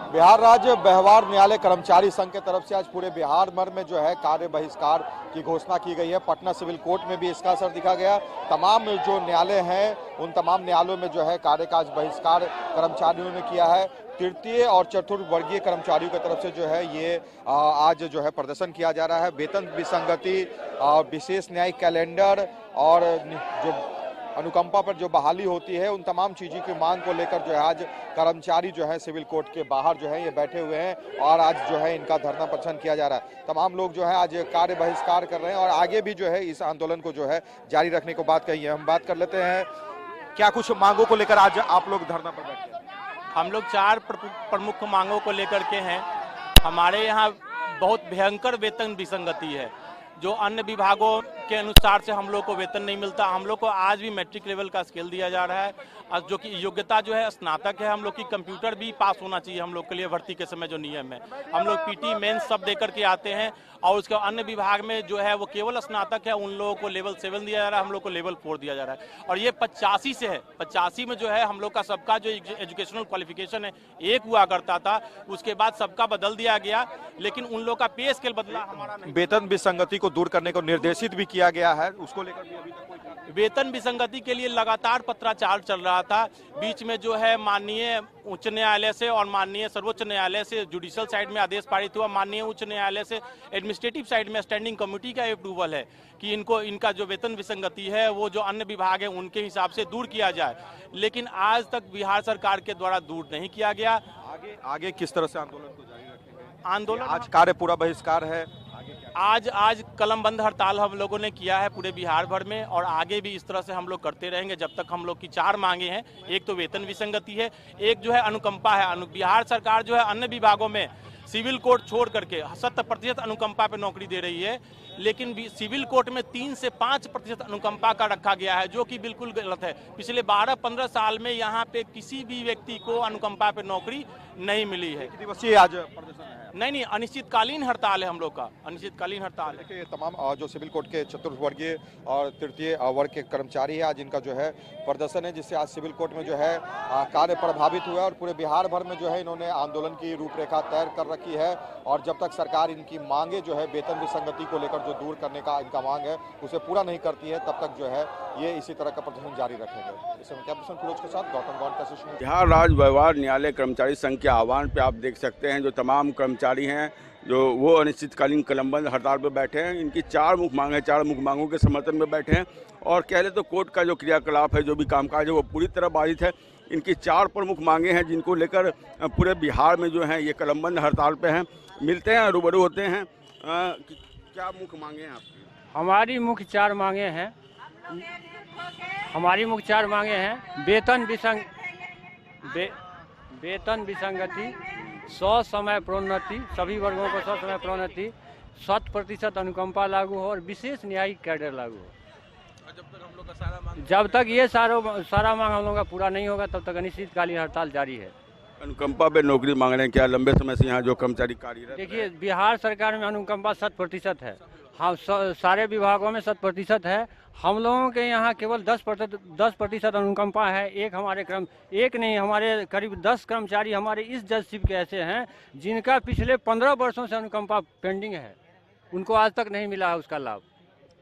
बिहार राज्य व्यवहार न्यायालय कर्मचारी संघ की तरफ से आज पूरे बिहार भर में जो है कार्य बहिष्कार की घोषणा की गई है। पटना सिविल कोर्ट में भी इसका असर दिखा गया। तमाम जो न्यायालय हैं उन तमाम न्यायालयों में जो है कार्य का बहिष्कार कर्मचारियों ने किया है। तृतीय और चतुर्थ वर्गीय कर्मचारियों की तरफ से जो है ये आज जो है प्रदर्शन किया जा रहा है। वेतन विसंगति, विशेष न्यायिक कैलेंडर और जो अनुकंपा पर जो बहाली होती है, उन तमाम चीज़ों की मांग को लेकर जो है आज कर्मचारी जो है सिविल कोर्ट के बाहर जो है ये बैठे हुए हैं और आज जो है इनका धरना प्रदर्शन किया जा रहा है। तमाम लोग जो है आज कार्य बहिष्कार कर रहे हैं और आगे भी जो है इस आंदोलन को जो है जारी रखने को बात कही है। हम बात कर लेते हैं, क्या कुछ मांगों को लेकर आज आप लोग धरना पर बैठे हैं? हम लोग 4 प्रमुख मांगों को लेकर के हैं। हमारे यहाँ बहुत भयंकर वेतन विसंगति है। जो अन्य विभागों के अनुसार से हम लोग को वेतन नहीं मिलता। हम लोग को आज भी मैट्रिक लेवल का स्केल दिया जा रहा है, जो कि योग्यता जो है स्नातक है। हम लोग की कंप्यूटर भी पास होना चाहिए हम लोग के लिए भर्ती के समय जो नियम है। हम लोग पीटी मेंस सब दे करके आते हैं और उसके अन्य विभाग में जो है वो केवल स्नातक है, उन लोगों को लेवल 7 दिया जा रहा है, हम लोग को लेवल 4 दिया जा रहा है। और ये 85 से है। 85 में जो है हम लोग का सबका जो एजुकेशनल क्वालिफिकेशन है एक हुआ करता था, उसके बाद सबका बदल दिया गया, लेकिन उन लोग का पे स्केल बदला, हमारा नहीं। वेतन विसंगति को दूर करने को निर्देशित भी किया गया है, उसको लेकर भी अभी तक कोई वेतन विसंगति के लिए लगातार पत्राचार चल रहा था। बीच में जो है माननीय उच्च न्यायालय से और माननीय सर्वोच्च न्यायालय से जुडिशियल साइड में आदेश पारित हुआ। माननीय उच्च न्यायालय से एडमिनिस्ट्रेटिव साइड में स्टैंडिंग कमेटी का अप्रूवल है कि इनका जो वेतन विसंगति है वो जो अन्य विभाग है उनके हिसाब से दूर किया जाए, लेकिन आज तक बिहार सरकार के द्वारा दूर नहीं किया गया। आगे किस तरह से आंदोलन को जारी रखेंगे? आंदोलन आज कार्य पूरा बहिष्कार है। आज कलम बंद हड़ताल हम लोगों ने किया है पूरे बिहार भर में और आगे भी इस तरह से हम लोग करते रहेंगे जब तक हम लोग की 4 मांगे हैं। एक तो वेतन विसंगति है, एक जो है अनुकंपा है। बिहार सरकार जो है अन्य विभागों में सिविल कोर्ट छोड़ करके 70% अनुकंपा पे नौकरी दे रही है, लेकिन सिविल कोर्ट में 3 से 5% अनुकंपा का रखा गया है, जो कि बिल्कुल गलत है। पिछले 12-15 साल में यहाँ पे किसी भी व्यक्ति को अनुकंपा पे नौकरी नहीं मिली है। दिवसीय आज प्रदर्शन है? नहीं, अनिश्चितकालीन हड़ताल है हम लोग का, अनिश्चितकालीन हड़ताल है। देखिए तमाम जो सिविल कोर्ट के चतुर्थवर्गीय और तृतीय वर्ग के कर्मचारी है, आज इनका जो है प्रदर्शन है, जिससे आज सिविल कोर्ट में जो है कार्य प्रभावित हुआ और पूरे बिहार भर में जो है इन्होंने आंदोलन की रूपरेखा तैयार कर रखी है। और जब तक सरकार इनकी मांगे जो है वेतन विसंगति को लेकर जो दूर करने का इनका मांग है उसे पूरा नहीं करती है, तब तक जो है ये इसी तरह का प्रदर्शन जारी रखेंगे। इसमें कैप्टन फिरोज के साथ गौतम गौड़ का। बिहार राज्य व्यवहार न्यायालय कर्मचारी संघ के आह्वान पे आप देख सकते हैं जो तमाम कर्मचारी हैं जो वो अनिश्चितकालीन कलमबंद हड़ताल पर बैठे हैं। इनकी 4 मुख्य मांग है, 4 मुख्य मांगों के समर्थन में बैठे हैं और कह ले तो कोर्ट का जो क्रियाकलाप है, जो भी कामकाज है वो पूरी तरह बाधित है। इनकी 4 प्रमुख मांगे हैं जिनको लेकर पूरे बिहार में जो है ये कलमबंद हड़ताल पे हैं। मिलते हैं, रूबरू होते हैं। क्या मुख्य मांगे हैं आपकी? हमारी मुख्य 4 मांगे हैं। वेतन विसंगति, 100 समय प्रोन्नति, सभी वर्गों को 100 समय प्रोन्नति, 100% अनुकंपा लागू हो और विशेष न्यायिक कैडर लागू हो। जब तक ये सारा मांग हम लोगों का पूरा नहीं होगा तब तक अनिश्चितकालीन हड़ताल जारी है। अनुकंपा पे नौकरी मांग रहे हैं, क्या लंबे समय से यहाँ जो कर्मचारी कार्यरत? देखिए बिहार सरकार में अनुकंपा 100% है। हाँ, सारे विभागों में 100% है। हम लोगों के यहाँ केवल 10% अनुकंपा है। एक नहीं, हमारे करीब 10 कर्मचारी हमारे इस जजशिप के ऐसे हैं जिनका पिछले 15 वर्षों से अनुकंपा पेंडिंग है, उनको आज तक नहीं मिला है उसका लाभ।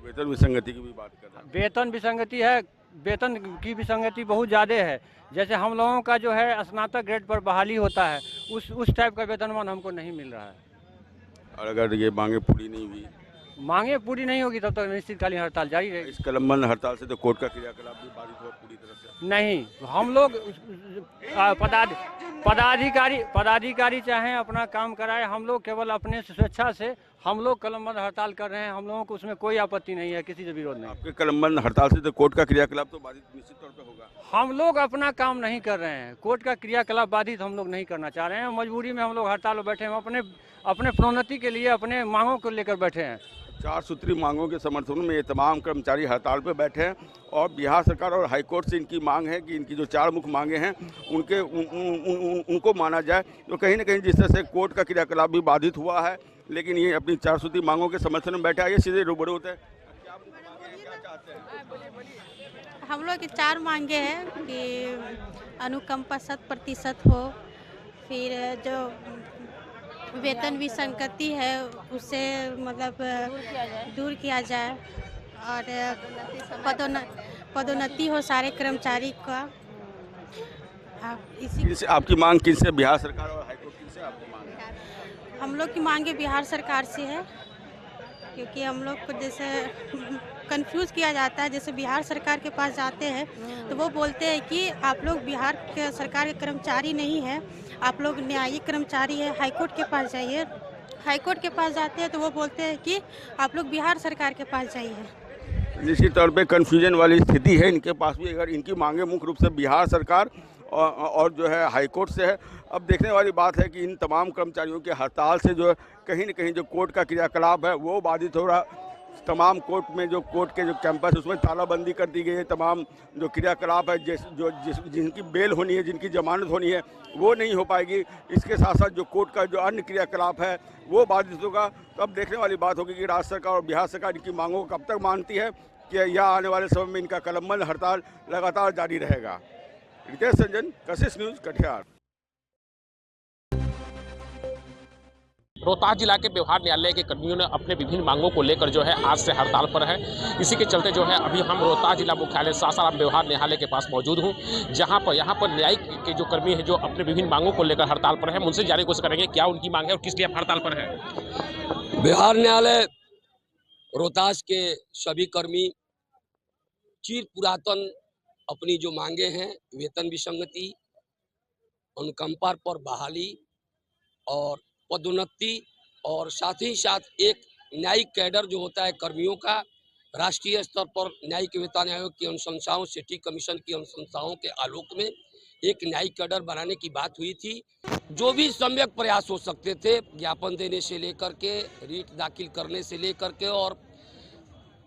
वेतन विसंगति की भी बात कर रहे हैं। वेतन विसंगति है, वेतन की विसंगति बहुत ज़्यादा है। जैसे हम लोगों का जो है स्नातक ग्रेड पर बहाली होता है, उस टाइप का वेतनमान हमको नहीं मिल रहा है। और अगर ये मांगे पूरी नहीं हुई, मांगे पूरी नहीं होगी तब तक अनिश्चितकालीन हड़ताल जारी रहेगी। इस कलमबंद हड़ताल से तो कोर्ट का क्रियाकलाप भी बाधित हुआ पूरी तरह से? नहीं, हम लोग पदाधिकारी चाहे अपना काम कराए, हम लोग केवल अपने स्वेच्छा से हम लोग कलमबंद हड़ताल कर रहे हैं। हम लोगों को उसमें कोई आपत्ति नहीं है, किसी से विरोध नहीं। आपके कलमबंद हड़ताल से तो कोर्ट का क्रियाकलाप तो बाधित निश्चित तौर पे होगा। हम लोग अपना काम नहीं कर रहे हैं, कोर्ट का क्रियाकलाप बाधित हम लोग नहीं करना चाह रहे हैं। मजबूरी में हम लोग हड़ताल पर बैठे हैं, अपने प्रोन्नति के लिए अपने मांगों को लेकर बैठे हैं। 4 सूत्री मांगों के समर्थन में ये तमाम कर्मचारी हड़ताल पर बैठे हैं और बिहार सरकार और हाईकोर्ट से इनकी मांग है कि इनकी जो 4 मुख्य मांगे हैं उनको माना जाए। तो कहीं ना कहीं जिस तरह से कोर्ट का क्रियाकलाप भी बाधित हुआ है, लेकिन ये अपनी 4 सूत्री मांगों के समर्थन में बैठा है। ये सीधे रूबरू होते हैं। हम लोग की 4 मांगे हैं कि अनुकंपा 100% हो, फिर जो वेतन विसंगति है उससे मतलब दूर किया जाए और पदोन्नति हो सारे कर्मचारी का। इसी किनसे आपकी मांग, किनसे? बिहार सरकार और हाईकोर्ट, किनसे आपकी मांग है? हम लोग की मांगे बिहार सरकार से है, क्योंकि हम लोग को जैसे कंफ्यूज किया जाता है। जैसे बिहार सरकार के पास जाते हैं तो वो बोलते हैं कि आप लोग बिहार के सरकार के कर्मचारी नहीं है, आप लोग न्यायिक कर्मचारी है, हाईकोर्ट के पास जाइए। हाईकोर्ट के पास जाते हैं तो वो बोलते हैं कि आप लोग बिहार सरकार के पास जाइए। निश्चित तौर पे कन्फ्यूजन वाली स्थिति है इनके पास भी। अगर इनकी मांगे मुख्य रूप से बिहार सरकार और जो है हाईकोर्ट से है। अब देखने वाली बात है कि इन तमाम कर्मचारियों के हड़ताल से जो कहीं न कहीं जो कोर्ट का क्रियाकलाप है वो बाधित हो रहा। तमाम कोर्ट में जो कोर्ट के जो कैंपस है उसमें तालाबंदी कर दी गई है। तमाम जो क्रियाकलाप है जिनकी बेल होनी है, जिनकी जमानत होनी है, वो नहीं हो पाएगी। इसके साथ साथ जो कोर्ट का जो अन्य क्रियाकलाप है वो बाधित होगा। तो अब देखने वाली बात होगी कि राज्य सरकार और बिहार सरकार इनकी मांगों को कब तक मानती है कि या आने वाले समय में इनका कलमबंद हड़ताल लगातार जारी रहेगा। रितेश संजन, कशिश न्यूज़, कटिहार। रोहतास जिला के व्यवहार न्यायालय के कर्मियों ने अपने विभिन्न मांगों को लेकर जो है आज से हड़ताल पर है। इसी के चलते जो है अभी हम रोहतास जिला मुख्यालय सासाराम व्यवहार न्यायालय के पास मौजूद हूं, जहां पर यहाँ पर न्यायिक के जो कर्मी हैं जो अपने विभिन्न मांगों को लेकर हड़ताल पर है। उनसे जानने की कोशिश करेंगे क्या उनकी मांग है और किस लिए हड़ताल पर है। बिहार न्यायालय रोहतास के सभी कर्मी चिर पुरातन अपनी जो मांगे हैं, वेतन विसंगति, अनुकंपा पर बहाली और पदोन्नति और साथ ही साथ एक न्यायिक कैडर जो होता है कर्मियों का, राष्ट्रीय स्तर पर न्यायिक वेतन आयोग की अनुशंसाओं, सिटी कमीशन की अनुशंसाओं के आलोक में एक न्यायिक कैडर बनाने की बात हुई थी। जो भी सम्यक प्रयास हो सकते थे, ज्ञापन देने से लेकर के, रीट दाखिल करने से लेकर के और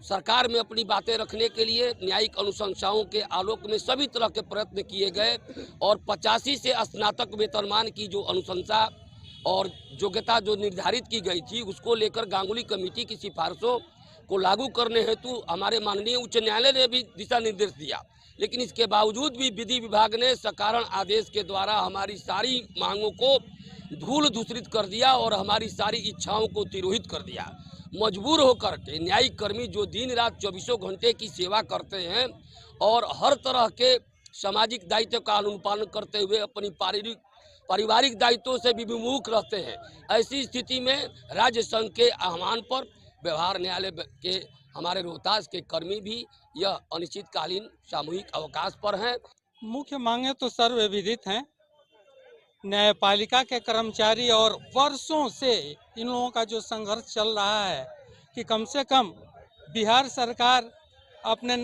सरकार में अपनी बातें रखने के लिए न्यायिक अनुशंसाओं के आलोक में सभी तरह के प्रयत्न किए गए और 85 से स्नातक वेतनमान की जो अनुशंसा और योग्यता जो निर्धारित की गई थी उसको लेकर गांगुली कमेटी की सिफारिशों को लागू करने हेतु हमारे माननीय उच्च न्यायालय ने भी दिशा निर्देश दिया। लेकिन इसके बावजूद भी विधि विभाग ने सकारण आदेश के द्वारा हमारी सारी मांगों को धूल धूसरित कर दिया और हमारी सारी इच्छाओं को तिरोहित कर दिया। मजबूर होकर के न्यायिक कर्मी जो दिन रात 24 घंटे की सेवा करते हैं और हर तरह के सामाजिक दायित्व का अनुपालन करते हुए अपनी पारिवारिक दायित्वों से भी विमुख रहते हैं, ऐसी स्थिति में राज्य संघ के आह्वान पर व्यवहार न्यायालय के हमारे रोहतास के कर्मी भी यह अनिश्चितकालीन सामूहिक अवकाश पर हैं। मुख्य मांगे तो सर्वविदित हैं। न्यायपालिका के कर्मचारी और वर्षों से इन लोगों का जो संघर्ष चल रहा है कि कम से कम बिहार सरकार अपने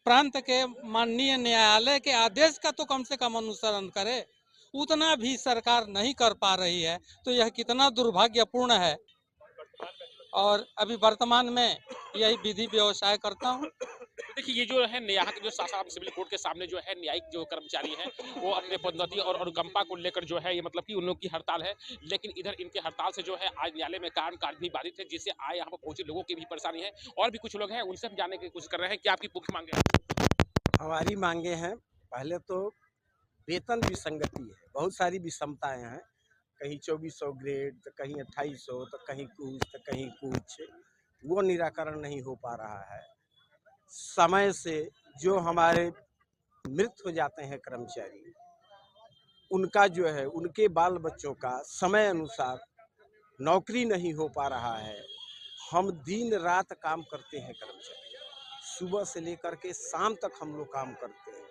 प्रांत के माननीय न्यायालय के आदेश का तो कम से कम अनुसरण करे, उतना भी सरकार नहीं कर पा रही है। तो यह कितना दुर्भाग्यपूर्ण है। और अभी वर्तमान में यही विधि व्यवसाय करता हूँ। देखिए ये जो है यहाँ के जो सासाराम सिविल कोर्ट के सामने जो है न्यायिक जो कर्मचारी हैं वो अपने पदोन्नति और अनुकंपा को लेकर जो है ये मतलब कि उन लोग की हड़ताल है। लेकिन इधर इनके हड़ताल से जो है आज न्यायालय में कार्य भी बाधित है, जिससे आए यहाँ पर पहुंचे लोगों की भी परेशानी है। और भी कुछ लोग हैं, उनसे हम जानने की कोशिश कर रहे हैं कि आपकी मुख्य मांगे हैं। हमारी मांगे हैं, पहले तो वेतन विसंगति है, बहुत सारी विषमताएं हैं। कहीं 2400 ग्रेड तो कहीं 2800 तो कहीं कुछ वो निराकरण नहीं हो पा रहा है। समय से जो हमारे मृत हो जाते हैं कर्मचारी, उनका जो है उनके बाल बच्चों का समय अनुसार नौकरी नहीं हो पा रहा है। हम दिन रात काम करते हैं कर्मचारी, सुबह से लेकर के शाम तक हम लोग काम करते हैं।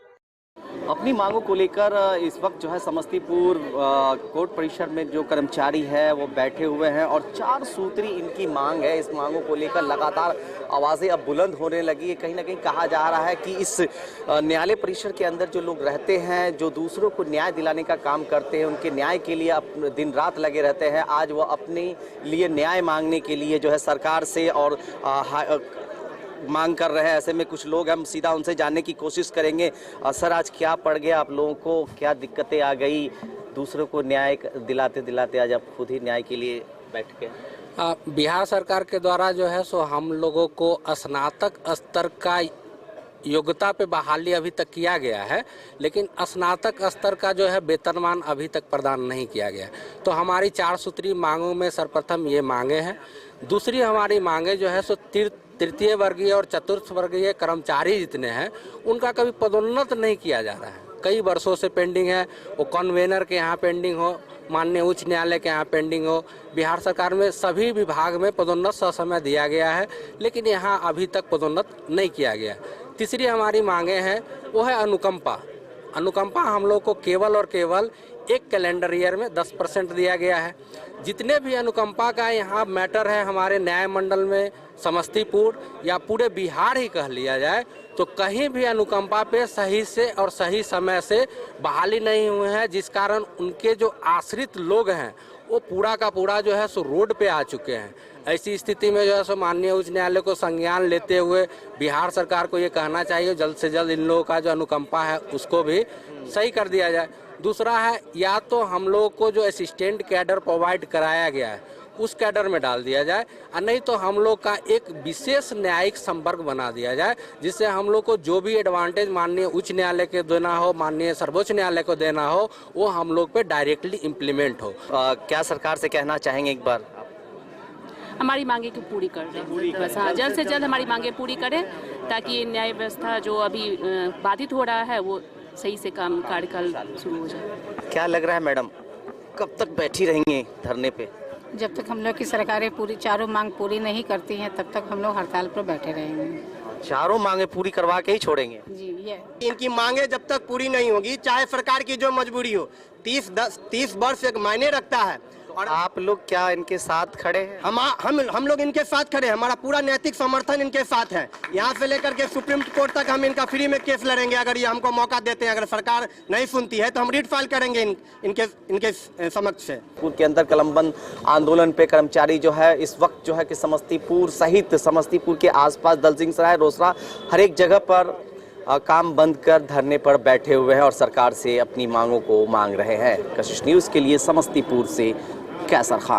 अपनी मांगों को लेकर इस वक्त जो है समस्तीपुर कोर्ट परिसर में जो कर्मचारी है वो बैठे हुए हैं और 4 सूत्री इनकी मांग है। इस मांगों को लेकर लगातार आवाज़ें अब बुलंद होने लगी है। कहीं ना कहीं कहा जा रहा है कि इस न्यायालय परिसर के अंदर जो लोग रहते हैं, जो दूसरों को न्याय दिलाने का काम करते हैं, उनके न्याय के लिए दिन रात लगे रहते हैं, आज वो अपने लिए न्याय मांगने के लिए जो है सरकार से और मांग कर रहे हैं। ऐसे में कुछ लोग, हम सीधा उनसे जानने की कोशिश करेंगे। सर, आज क्या पड़ गया आप लोगों को, क्या दिक्कतें आ गई? दूसरों को न्याय दिलाते दिलाते आज आप खुद ही न्याय के लिए बैठ गए। बिहार सरकार के द्वारा जो है सो हम लोगों को स्नातक स्तर का योग्यता पे बहाली अभी तक किया गया है, लेकिन स्नातक स्तर का जो है वेतनमान अभी तक प्रदान नहीं किया गया। तो हमारी 4 सूत्री मांगों में सर्वप्रथम ये मांगे हैं। दूसरी हमारी मांगे जो है सो तृतीय वर्गीय और चतुर्थ वर्गीय कर्मचारी जितने हैं उनका कभी पदोन्नत नहीं किया जा रहा है। कई वर्षों से पेंडिंग है, वो कन्वेनर के यहाँ पेंडिंग हो, माननीय उच्च न्यायालय के यहाँ पेंडिंग हो। बिहार सरकार में सभी विभाग में पदोन्नत ससमय दिया गया है, लेकिन यहाँ अभी तक पदोन्नत नहीं किया गया। तीसरी हमारी मांगे हैं वो है अनुकंपा। अनुकंपा हम लोग को केवल और केवल एक कैलेंडर ईयर में 10% दिया गया है। जितने भी अनुकंपा का यहाँ मैटर है हमारे न्याय मंडल में, समस्तीपुर या पूरे बिहार ही कह लिया जाए, तो कहीं भी अनुकंपा पे सही से और सही समय से बहाली नहीं हुए हैं, जिस कारण उनके जो आश्रित लोग हैं वो पूरा का पूरा जो है सो रोड पे आ चुके हैं। ऐसी स्थिति में जो है सो माननीय उच्च न्यायालय को संज्ञान लेते हुए बिहार सरकार को ये कहना चाहिए जल्द से जल्द इन लोगों का जो अनुकंपा है उसको भी सही कर दिया जाए। दूसरा है, या तो हम लोग को जो असिस्टेंट कैडर प्रोवाइड कराया गया है उस कैडर में डाल दिया जाए, और नहीं तो हम लोग का एक विशेष न्यायिक संवर्ग बना दिया जाए, जिससे हम लोग को जो भी एडवांटेज माननीय उच्च न्यायालय के देना हो, माननीय सर्वोच्च न्यायालय को देना हो, वो हम लोग पे डायरेक्टली इम्प्लीमेंट हो। क्या सरकार से कहना चाहेंगे एक बार? हमारी मांगे को पूरी कर दें, बस हाँ, जल्द से जल्द हमारी मांगे पूरी करें, ताकि न्याय व्यवस्था जो अभी बाधित हो रहा है वो सही से काम कार्यकाल शुरू हो जाए। क्या लग रहा है मैडम, कब तक बैठी रहेंगे धरने पे? जब तक हम लोग की सरकारें पूरी चारों मांग पूरी नहीं करती हैं तब तक हम लोग हड़ताल पर बैठे रहेंगे। चारों मांगे पूरी करवा के ही छोड़ेंगे जी। ये इनकी मांगे जब तक पूरी नहीं होगी, चाहे सरकार की जो मजबूरी हो, 30 वर्ष एक मायने रखता है। और आप लोग क्या इनके साथ खड़े हैं? हम लोग इनके साथ खड़े हैं, हमारा पूरा नैतिक समर्थन इनके साथ है। यहाँ से लेकर के सुप्रीम कोर्ट तक हम इनका फ्री में केस लड़ेंगे, अगर ये हमको मौका देते हैं। अगर सरकार नहीं सुनती है तो हम रिट फाइल करेंगे इनके समक्ष से। के अंदर कलमबंद आंदोलन पे कर्मचारी जो है इस वक्त जो है कि समस्तीपुर सहित समस्तीपुर के आसपास दलसिंह सराय, रोसड़ा, हर एक जगह पर काम बंद कर धरने पर बैठे हुए हैं और सरकार से अपनी मांगों को मांग रहे हैं। कशिश न्यूज़ के लिए समस्तीपुर से कैसर खान।